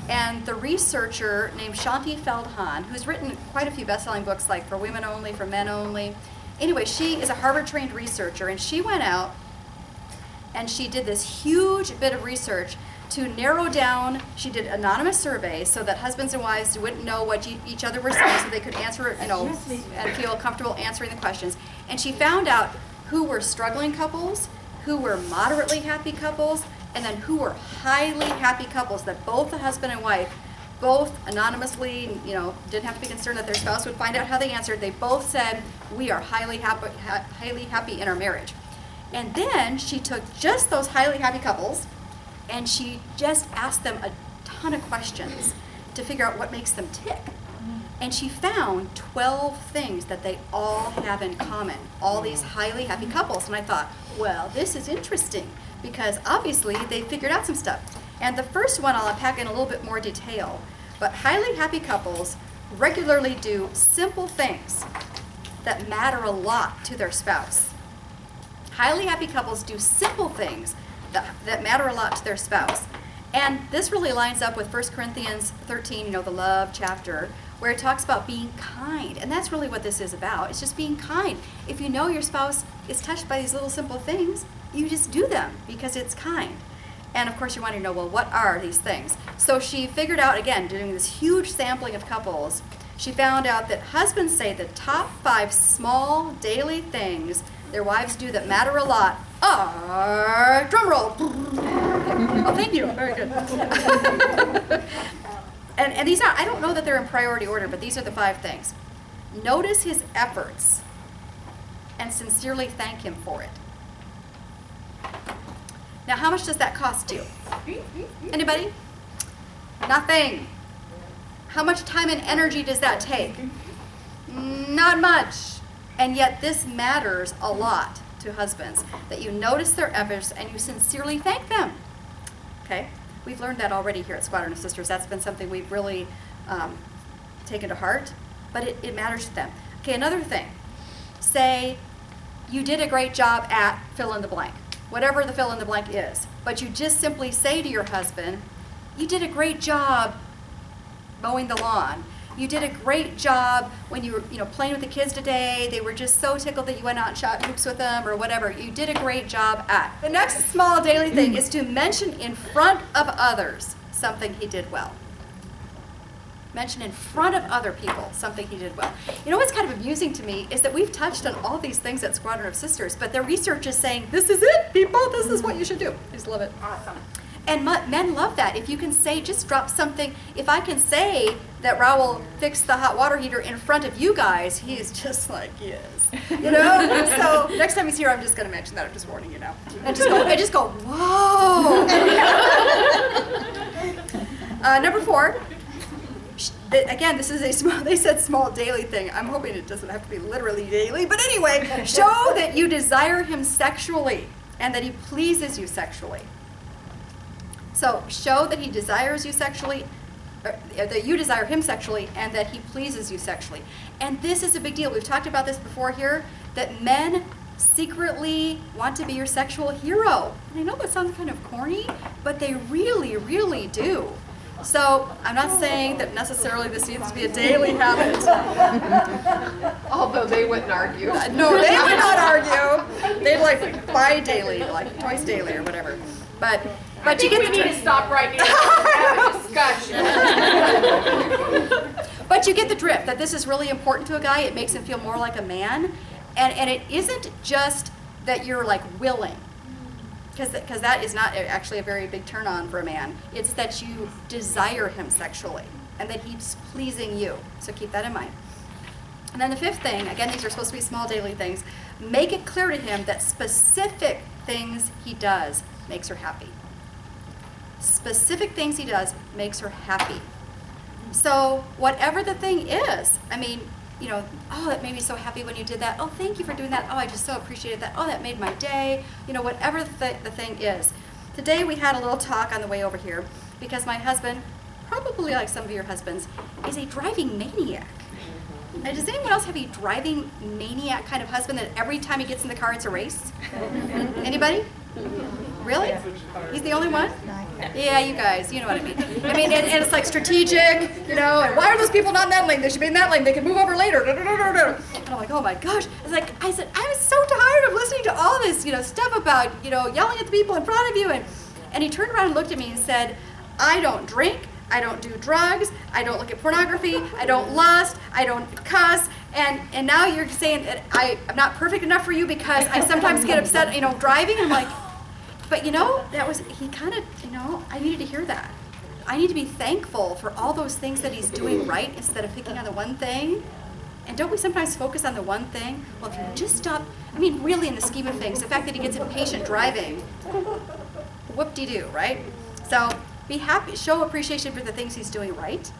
And the researcher named Shanti Feldhahn, who's written quite a few best-selling books like For Women Only, For Men Only. Anyway, she is a Harvard-trained researcher, and she went out and she did this huge bit of research to narrow down. She did anonymous surveys so that husbands and wives wouldn't know what each other were saying, so they could answer, and feel comfortable answering the questions. And she found out who were struggling couples, who were moderately happy couples, and then who were highly happy couples that both the husband and wife, both anonymously, didn't have to be concerned that their spouse would find out how they answered. They both said, we are highly happy in our marriage. And then she took just those highly happy couples and she just asked them a ton of questions to figure out what makes them tick. And she found 12 things that they all have in common, all these highly happy couples. And I thought, well, this is interesting because obviously they figured out some stuff. And the first one I'll unpack in a little bit more detail, but highly happy couples regularly do simple things that matter a lot to their spouse. Highly happy couples do simple things that matter a lot to their spouse. And this really lines up with 1 Corinthians 13, the love chapter, where it talks about being kind. And that's really what this is about. It's just being kind. If you know your spouse is touched by these little simple things, you just do them because it's kind. And of course you want to know, well, what are these things? So she figured out, again, doing this huge sampling of couples, she found out that husbands say the top 5 small daily things their wives do that matter a lot are, drum roll. Oh, thank you, very good. And these are, I don't know that they're in priority order, but these are the 5 things. Notice his efforts and sincerely thank him for it. Now, how much does that cost you? Anybody? Nothing. How much time and energy does that take? Not much. And yet this matters a lot to husbands, that you notice their efforts and you sincerely thank them. Okay? We've learned that already here at Squadron of Sisters. That's been something we've really taken to heart, but it matters to them. Okay, another thing. Say you did a great job at fill in the blank, whatever the fill in the blank is, but you just simply say to your husband, you did a great job mowing the lawn. You did a great job when you were playing with the kids today. They were just so tickled that you went out and shot hoops with them or whatever. You did a great job at. The next small daily thing is to mention in front of others something he did well. Mention in front of other people something he did well. What's kind of amusing to me is that we've touched on all these things at Squadron of Sisters, but their research is saying, this is it, people, this is what you should do. I just love it. Awesome. And men love that. If you can say, just drop something. If I can say that Raul fixed the hot water heater in front of you guys, he's just like, yes. So next time he's here, I'm just going to mention that. I'm just warning you now. And just go, whoa. Number 4. Again, this is they said small daily thing. I'm hoping it doesn't have to be literally daily. But anyway, show that you desire him sexually and that he pleases you sexually. So show that he desires you sexually, that you desire him sexually, and that he pleases you sexually. And this is a big deal. We've talked about this before here, that men secretly want to be your sexual hero. And I know that sounds kind of corny, but they really, really do. So I'm not saying that necessarily this needs to be a daily habit. Although they wouldn't argue. No, they would not argue. They'd like bi-daily, like twice daily or whatever. But you get we need to stop right now and have a discussion. But you get the drift, that this is really important to a guy. It makes him feel more like a man. And it isn't just that you're like willing, because that is not actually a very big turn on for a man. It's that you desire him sexually and that he's pleasing you. So keep that in mind. And then the 5th thing, again, these are supposed to be small daily things, make it clear to him that specific things he does makes her happy. Specific things he does makes her happy. So whatever the thing is, oh, that made me so happy when you did that. Oh, thank you for doing that. Oh, I just so appreciated that. Oh, that made my day. Whatever the thing is. Today we had a little talk on the way over here because my husband, probably like some of your husbands, is a driving maniac. And does anyone else have a driving maniac kind of husband that every time he gets in the car it's a race? Anybody? Really? He's the only one? Yeah, you guys, you know what I mean. I mean, and it's like strategic, you know, and why are those people not in that lane? They should be in that lane. They can move over later. And I'm like, oh my gosh. It's like, I said, I was so tired of listening to all this, you know, stuff about, you know, yelling at the people in front of you. And he turned around and looked at me and said, I don't drink. I don't do drugs. I don't look at pornography. I don't lust. I don't cuss. And now you're saying that I'm not perfect enough for you because I sometimes get upset, you know, driving. I'm like, but you know, he kind of, you know, I needed to hear that. I need to be thankful for all those things that he's doing right instead of picking on the one thing. And don't we sometimes focus on the one thing? Well, if you just stop, I mean, really in the scheme of things, the fact that he gets impatient driving, whoop-de-doo, right? So be happy, show appreciation for the things he's doing right,